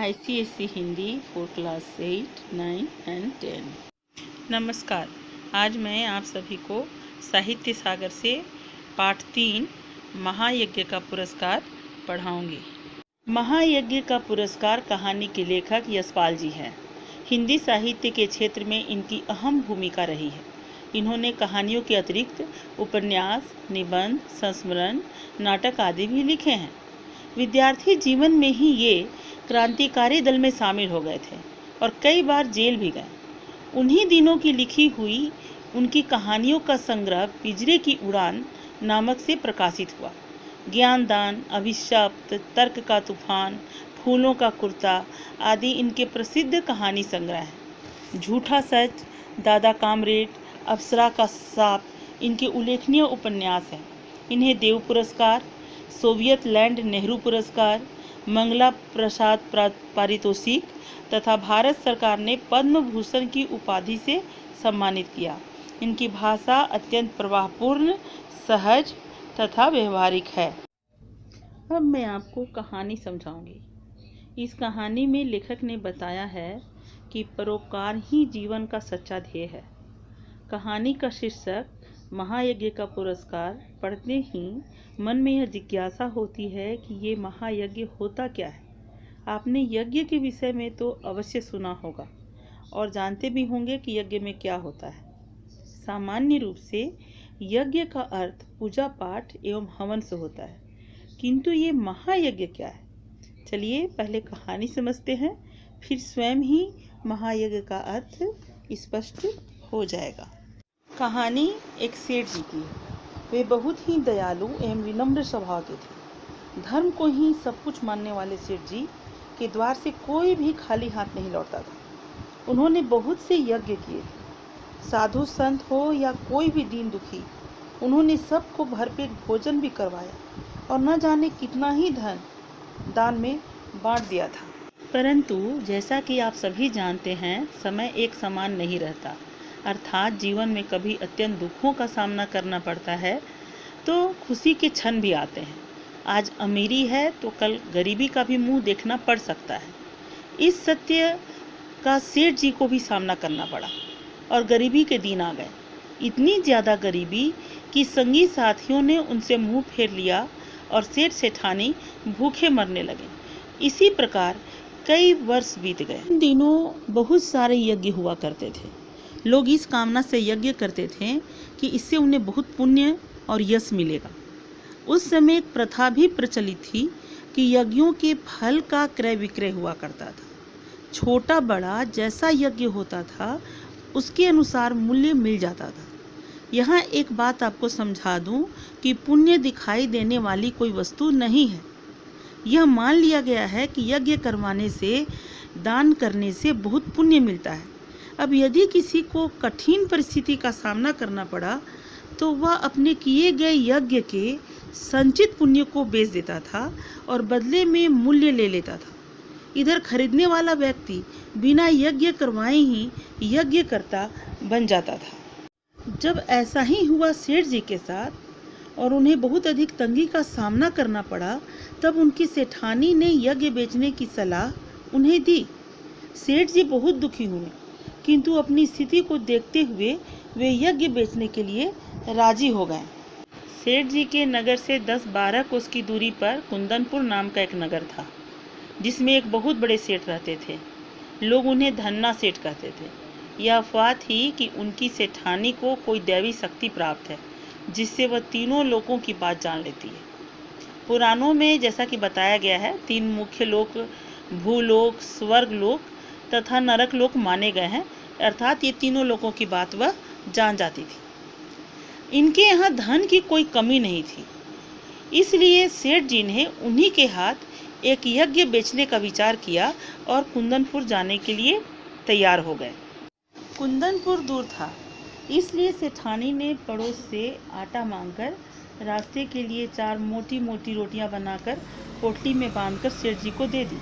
ICSE Hindi for class 8, 9 and 10। नमस्कार। आज मैं आप सभी को साहित्य सागर से पाठ 3 महायज्ञ का पुरस्कार पढ़ाऊंगी। महायज्ञ का पुरस्कार कहानी के लेखक यशपाल जी हैं। हिंदी साहित्य के क्षेत्र में इनकी अहम भूमिका रही है। इन्होंने कहानियों के अतिरिक्त उपन्यास, निबंध, संस्मरण, नाटक आदि भी लिखे हैं। विद्यार्थी जीवन में ही ये क्रांतिकारी दल में शामिल हो गए थे और कई बार जेल भी गए। उन्हीं दिनों की लिखी हुई उनकी कहानियों का संग्रह पिंजरे की उड़ान नामक से प्रकाशित हुआ। ज्ञानदान, अभिशप्त, तर्क का तूफान, फूलों का कुर्ता आदि इनके प्रसिद्ध कहानी संग्रह हैं। झूठा सच, दादा कामरेड, अप्सरा का सांप इनके उल्लेखनीय उपन्यास हैं। इन्हें देव पुरस्कार, सोवियत लैंड नेहरू पुरस्कार, मंगला प्रसाद पारितोषिक तथा भारत सरकार ने पद्म भूषण की उपाधि से सम्मानित किया। इनकी भाषा अत्यंत प्रवाहपूर्ण, सहज तथा व्यवहारिक है। अब मैं आपको कहानी समझाऊंगी। इस कहानी में लेखक ने बताया है कि परोपकार ही जीवन का सच्चा ध्येय है। कहानी का शीर्षक महायज्ञ का पुरस्कार पढ़ते ही मन में यह जिज्ञासा होती है कि ये महायज्ञ होता क्या है। आपने यज्ञ के विषय में तो अवश्य सुना होगा और जानते भी होंगे कि यज्ञ में क्या होता है। सामान्य रूप से यज्ञ का अर्थ पूजा पाठ एवं हवन से होता है, किंतु ये महायज्ञ क्या है? चलिए पहले कहानी समझते हैं, फिर स्वयं ही महायज्ञ का अर्थ स्पष्ट हो जाएगा। कहानी एक सेठ जी की है। वे बहुत ही दयालु एवं विनम्र स्वभाव के थे। धर्म को ही सब कुछ मानने वाले सेठ जी के द्वार से कोई भी खाली हाथ नहीं लौटता था। उन्होंने बहुत से यज्ञ किए थे। साधु संत हो या कोई भी दीन दुखी, उन्होंने सबको भरपेट भोजन भी करवाया और न जाने कितना ही धन दान में बांट दिया था। परंतु जैसा कि आप सभी जानते हैं, समय एक समान नहीं रहता। अर्थात जीवन में कभी अत्यंत दुखों का सामना करना पड़ता है तो खुशी के क्षण भी आते हैं। आज अमीरी है तो कल गरीबी का भी मुंह देखना पड़ सकता है। इस सत्य का सेठ जी को भी सामना करना पड़ा और गरीबी के दिन आ गए। इतनी ज़्यादा गरीबी कि संगी साथियों ने उनसे मुंह फेर लिया और सेठ सेठानी भूखे मरने लगे। इसी प्रकार कई वर्ष बीत गए। इन दिनों बहुत सारे यज्ञ हुआ करते थे। लोग इस कामना से यज्ञ करते थे कि इससे उन्हें बहुत पुण्य और यश मिलेगा। उस समय एक प्रथा भी प्रचलित थी कि यज्ञों के फल का क्रय विक्रय हुआ करता था। छोटा बड़ा जैसा यज्ञ होता था उसके अनुसार मूल्य मिल जाता था। यहाँ एक बात आपको समझा दूं कि पुण्य दिखाई देने वाली कोई वस्तु नहीं है। यह मान लिया गया है कि यज्ञ करवाने से, दान करने से बहुत पुण्य मिलता है। अब यदि किसी को कठिन परिस्थिति का सामना करना पड़ा तो वह अपने किए गए यज्ञ के संचित पुण्य को बेच देता था और बदले में मूल्य ले लेता था। इधर खरीदने वाला व्यक्ति बिना यज्ञ करवाए ही यज्ञकर्ता बन जाता था। जब ऐसा ही हुआ सेठ जी के साथ और उन्हें बहुत अधिक तंगी का सामना करना पड़ा, तब उनकी सेठानी ने यज्ञ बेचने की सलाह उन्हें दी। सेठ जी बहुत दुखी हुए, किंतु अपनी स्थिति को देखते हुए वे यज्ञ बेचने के लिए राजी हो गए। सेठ जी के नगर से 10-12 कोस की दूरी पर कुंदनपुर नाम का एक नगर था, जिसमें एक बहुत बड़े सेठ रहते थे। लोग उन्हें धन्ना सेठ कहते थे। यह अफवाह थी कि उनकी सेठानी को कोई दैवी शक्ति प्राप्त है, जिससे वह तीनों लोकों की बात जान लेती है। पुराणों में जैसा कि बताया गया है, 3 मुख्य लोक भूलोक, स्वर्गलोक तथा नरक लोक माने गए हैं। अर्थात ये तीनों लोगों की बात वह जान जाती थी। इनके यहाँ धन की कोई कमी नहीं थी, इसलिए सेठ जी ने उन्हीं के हाथ एक यज्ञ बेचने का विचार किया और कुंदनपुर जाने के लिए तैयार हो गए। कुंदनपुर दूर था, इसलिए सेठानी ने पड़ोस से आटा मांगकर रास्ते के लिए 4 मोटी मोटी रोटियां बनाकर पोटली में बांधकर सेठ जी को दे दी।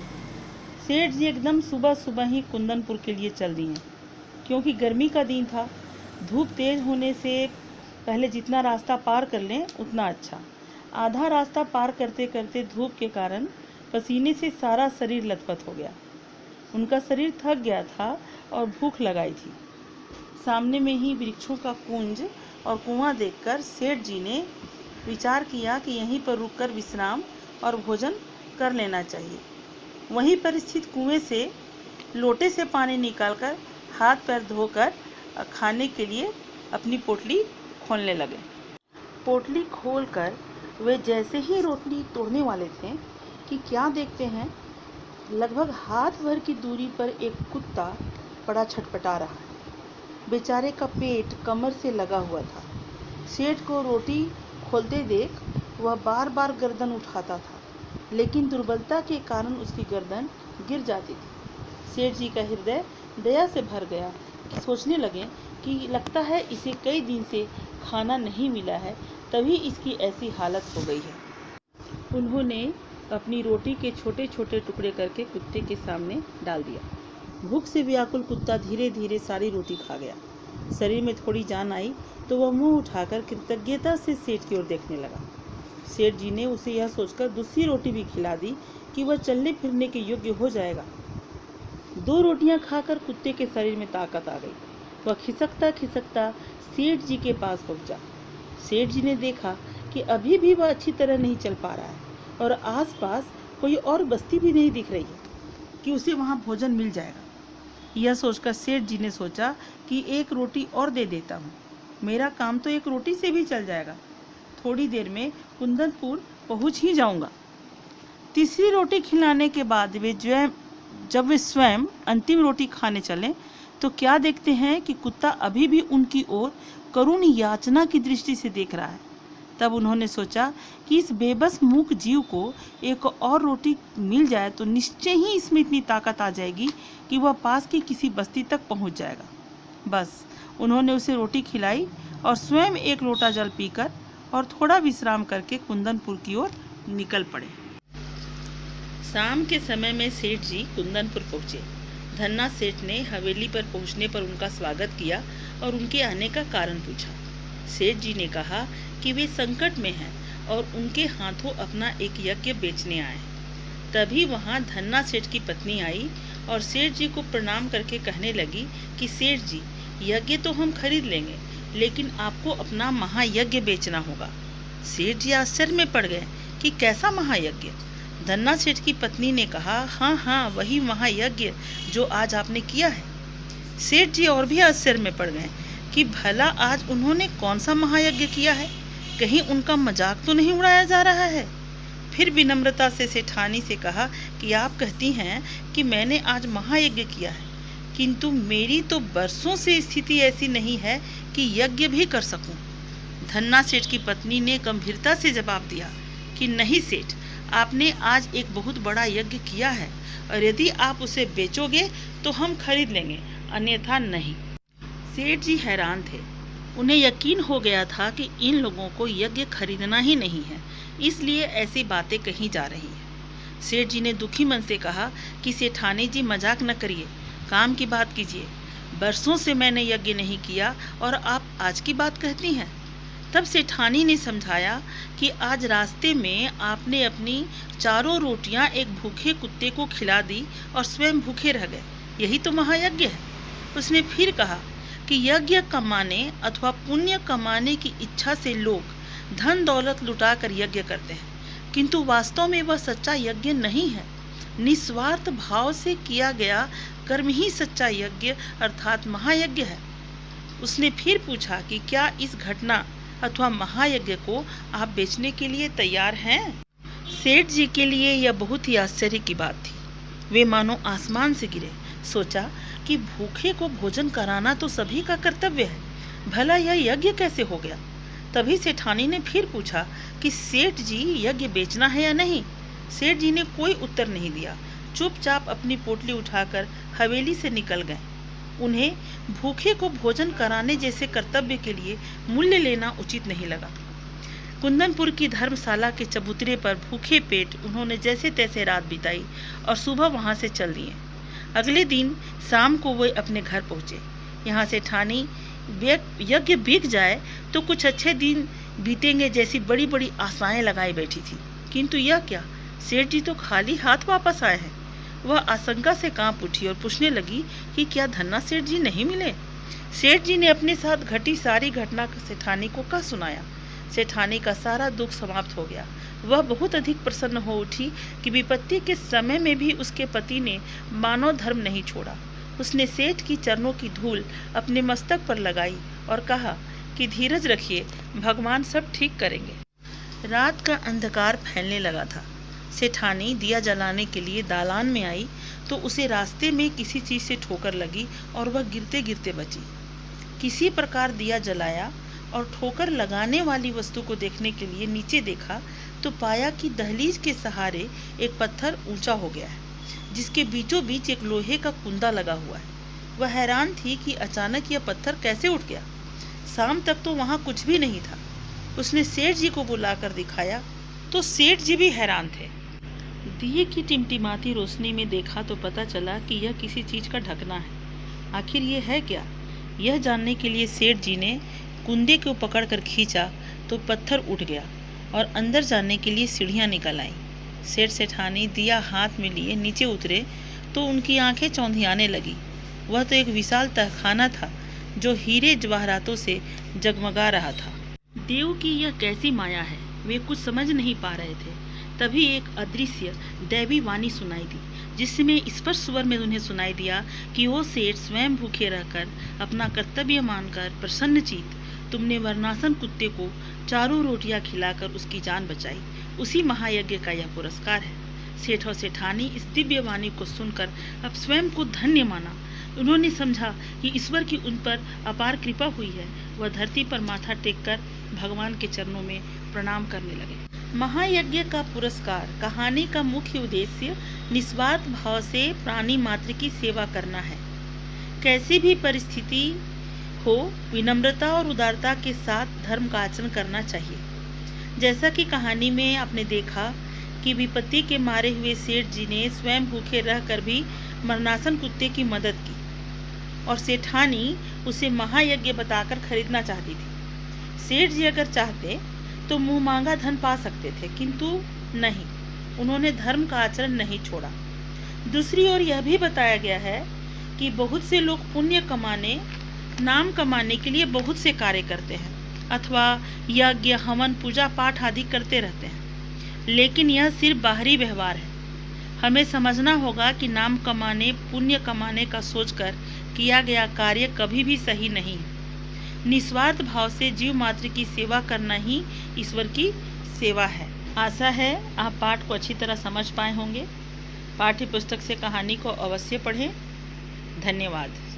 सेठ जी एकदम सुबह सुबह ही कुंदनपुर के लिए चल दिए, क्योंकि गर्मी का दिन था। धूप तेज होने से पहले जितना रास्ता पार कर लें उतना अच्छा। आधा रास्ता पार करते करते धूप के कारण पसीने से सारा शरीर लथपथ हो गया। उनका शरीर थक गया था और भूख लगाई थी। सामने में ही वृक्षों का कुंज और कुआं देखकर सेठ जी ने विचार किया कि यहीं पर रुककर विश्राम और भोजन कर लेना चाहिए। वहीं पर स्थित कुएं से लोटे से पानी निकालकर हाथ पैर धोकर खाने के लिए अपनी पोटली खोलने लगे। पोटली खोलकर वे जैसे ही रोटली तोड़ने वाले थे कि क्या देखते हैं, लगभग हाथ भर की दूरी पर एक कुत्ता बड़ा छटपटा रहा है। बेचारे का पेट कमर से लगा हुआ था। सेठ को रोटी खोलते देख वह बार बार गर्दन उठाता था, लेकिन दुर्बलता के कारण उसकी गर्दन गिर जाती थी। सेठ जी का हृदय दया से भर गया कि सोचने लगे कि लगता है इसे कई दिन से खाना नहीं मिला है, तभी इसकी ऐसी हालत हो गई है। उन्होंने अपनी रोटी के छोटे छोटे टुकड़े करके कुत्ते के सामने डाल दिया। भूख से व्याकुल कुत्ता धीरे धीरे सारी रोटी खा गया। शरीर में थोड़ी जान आई तो वह मुंह उठाकर कृतज्ञता से सेठ की ओर देखने लगा। सेठ जी ने उसे यह सोचकर दूसरी रोटी भी खिला दी कि वह चलने फिरने के योग्य हो जाएगा। 2 रोटियां खाकर कुत्ते के शरीर में ताकत आ गई। वह खिसकता खिसकता सेठ जी के पास पहुंचा। सेठ जी ने देखा कि अभी भी वह अच्छी तरह नहीं चल पा रहा है और आसपास कोई और बस्ती भी नहीं दिख रही है कि उसे वहां भोजन मिल जाएगा। यह सोचकर सेठ जी ने सोचा कि एक रोटी और दे देता हूँ, मेरा काम तो एक रोटी से भी चल जाएगा। थोड़ी देर में कुंदनपुर पहुंच ही जाऊंगा। तीसरी रोटी खिलाने के बाद जब वे स्वयं अंतिम रोटी खाने चले तो क्या देखते हैं कि कुत्ता अभी भी उनकी ओर करुण याचना की दृष्टि से देख रहा है। तब उन्होंने सोचा कि इस बेबस मूक जीव को एक और रोटी मिल जाए तो निश्चय ही इसमें इतनी ताकत आ जाएगी कि वह पास की किसी बस्ती तक पहुंच जाएगा। बस उन्होंने उसे रोटी खिलाई और स्वयं एक लोटा जल पीकर और थोड़ा विश्राम करके कुंदनपुर की ओर निकल पड़े। शाम के समय में सेठ जी कुंदनपुर पहुंचे। धन्ना सेठ ने हवेली पर पहुंचने पर उनका स्वागत किया और उनके आने का कारण पूछा। सेठ जी ने कहा कि वे संकट में हैं और उनके हाथों अपना एक यज्ञ बेचने आए। तभी वहां धन्ना सेठ की पत्नी आई और सेठ जी को प्रणाम करके कहने लगी कि सेठ जी, यज्ञ तो हम खरीद लेंगे, लेकिन आपको अपना महायज्ञ बेचना होगा। सेठ जी आश्चर्य में पड़ गए कि कैसा महायज्ञ। धन्ना सेठ की पत्नी ने कहा, हाँ, वही महायज्ञ जो आज आपने किया है। सेठ जी और भी आश्चर्य में पड़ गए कि भला आज उन्होंने कौन सा महायज्ञ किया है, कहीं उनका मजाक तो नहीं उड़ाया जा रहा है। फिर विनम्रता से सेठानी से कहा कि आप कहती हैं कि मैंने आज महायज्ञ किया है, किंतु मेरी तो बरसों से स्थिति ऐसी नहीं है कि यज्ञ भी कर सकूं। धन्ना सेठ की पत्नी ने गंभीरता से जवाब दिया कि नहीं सेठ, आपने आज एक बहुत बड़ा यज्ञ किया है और यदि आप उसे बेचोगे तो हम खरीद लेंगे, अन्यथा नहीं। सेठ जी हैरान थे। उन्हें यकीन हो गया था कि इन लोगों को यज्ञ खरीदना ही नहीं है, इसलिए ऐसी बातें कही जा रही हैं। सेठ जी ने दुखी मन से कहा कि सेठानी जी, मजाक न करिए, काम की बात कीजिए। बरसों से मैंने यज्ञ नहीं किया और आप आज की बात कहती हैं। तब सेठानी ने समझाया कि आज रास्ते में आपने अपनी 4 रोटियां एक भूखे कुत्ते को खिला दी और स्वयं भूखे रह गए, यही तो महायज्ञ है। उसने फिर कहा कि यज्ञ कमाने अथवा पुण्य कमाने की इच्छा से लोग धन दौलत लुटाकर यज्ञ करते हैं, किंतु वास्तव में वह सच्चा यज्ञ नहीं है। निस्वार्थ भाव से किया गया कर्म ही सच्चा यज्ञ अर्थात महायज्ञ है। उसने फिर पूछा कि क्या इस घटना अथवा महायज्ञ को आप बेचने के लिए तैयार हैं? सेठ जी के लिए यह बहुत ही आश्चर्य की बात थी। वे मानो आसमान से गिरे। सोचा कि भूखे को भोजन कराना तो सभी का कर्तव्य है, भला यह यज्ञ कैसे हो गया? तभी सेठानी ने फिर पूछा कि सेठ जी, यज्ञ बेचना है या नहीं? सेठ जी ने कोई उत्तर नहीं दिया, चुपचाप अपनी पोटली उठाकर हवेली से निकल गए। उन्हें भूखे को भोजन कराने जैसे कर्तव्य के लिए मूल्य लेना उचित नहीं लगा। कुंदनपुर की धर्मशाला के चबूतरे पर भूखे पेट उन्होंने जैसे तैसे रात बिताई और सुबह वहां से चल दिए। अगले दिन शाम को वे अपने घर पहुंचे। यहाँ से ठानी यज्ञ बिक जाए तो कुछ अच्छे दिन बीतेंगे जैसी बड़ी बड़ी आशाएं लगाई बैठी थी, किंतु यह क्या, सेठ जी तो खाली हाथ वापस आए हैं। वह आशंका से कांप उठी और पूछने लगी कि क्या धन्ना सेठ जी नहीं मिले। सेठ जी ने अपने साथ घटी सारी घटना सेठानी को कह सुनाया। सेठानी का सारा दुख समाप्त हो गया। वह बहुत अधिक प्रसन्न हो उठी कि विपत्ति के समय में भी उसके पति ने मानव धर्म नहीं छोड़ा। उसने सेठ की चरणों की धूल अपने मस्तक पर लगाई और कहा कि धीरज रखिए, भगवान सब ठीक करेंगे। रात का अंधकार फैलने लगा था। सेठानी दिया जलाने के लिए दालान में आई तो उसे रास्ते में किसी चीज़ से ठोकर लगी और वह गिरते गिरते बची। किसी प्रकार दिया जलाया और ठोकर लगाने वाली वस्तु को देखने के लिए नीचे देखा तो पाया कि दहलीज के सहारे एक पत्थर ऊंचा हो गया है, जिसके बीचों बीच एक लोहे का कुंदा लगा हुआ है। वह हैरान थी कि अचानक यह पत्थर कैसे उठ गया। शाम तक तो वहाँ कुछ भी नहीं था। उसने सेठ जी को बुलाकर दिखाया तो सेठ जी भी हैरान थे। दिए की टिमटिमाती रोशनी में देखा तो पता चला कि यह किसी चीज़ का ढकना है। आखिर ये है क्या? यह जानने के लिए सेठ जी ने कुंदे को पकड़कर खींचा तो पत्थर उठ गया और अंदर जाने के लिए सीढ़ियाँ निकल आईं। सेठ सेठानी दिया हाथ में लिए नीचे उतरे तो उनकी आंखें चौंधियाने लगी। वह तो एक विशाल तहखाना था जो हीरे जवाहरातों से जगमगा रहा था। देव की यह कैसी माया है, वे कुछ समझ नहीं पा रहे थे। तभी एक अदृश्य दैवी वाणी सुनाई दी, जिसमें स्पष्ट स्वर में उन्हें सुनाई दिया कि वो सेठ स्वयं भूखे रहकर अपना कर्तव्य मानकर प्रसन्नचित तुमने वर्णासन कुत्ते को 4 रोटियां खिलाकर उसकी जान बचाई। उसी महायज्ञ का यह पुरस्कार है। सेठ और सेठानी इस दिव्य वाणी को सुनकर अब स्वयं को धन्य माना। उन्होंने समझा कि ईश्वर की उन पर अपार कृपा हुई है। वह धरती पर माथा टेककर भगवान के चरणों में प्रणाम करने लगे। महायज्ञ का पुरस्कार कहानी का मुख्य उद्देश्य निस्वार्थ भाव से प्राणी मात्र की सेवा करना है। कैसी भी परिस्थिति हो, विनम्रता और उदारता के साथ धर्म का आचरण करना चाहिए। जैसा कि कहानी में आपने देखा कि विपत्ति के मारे हुए सेठ जी ने स्वयं भूखे रहकर भी मरणासन कुत्ते की मदद की और सेठानी उसे महायज्ञ बताकर खरीदना चाहती थी। सेठ जी अगर चाहते तो मुंह मांगा धन पा सकते थे, किंतु नहीं, उन्होंने धर्म का आचरण नहीं छोड़ा। दूसरी ओर यह भी बताया गया है कि बहुत से लोग पुण्य कमाने, नाम कमाने के लिए बहुत से कार्य करते हैं अथवा यज्ञ, हवन, पूजा पाठ आदि करते रहते हैं, लेकिन यह सिर्फ बाहरी व्यवहार है। हमें समझना होगा कि नाम कमाने, पुण्य कमाने का सोचकर किया गया कार्य कभी भी सही नहीं है। निस्वार्थ भाव से जीव मात्र की सेवा करना ही ईश्वर की सेवा है। आशा है आप पाठ को अच्छी तरह समझ पाए होंगे। पाठ्य पुस्तक से कहानी को अवश्य पढ़ें। धन्यवाद।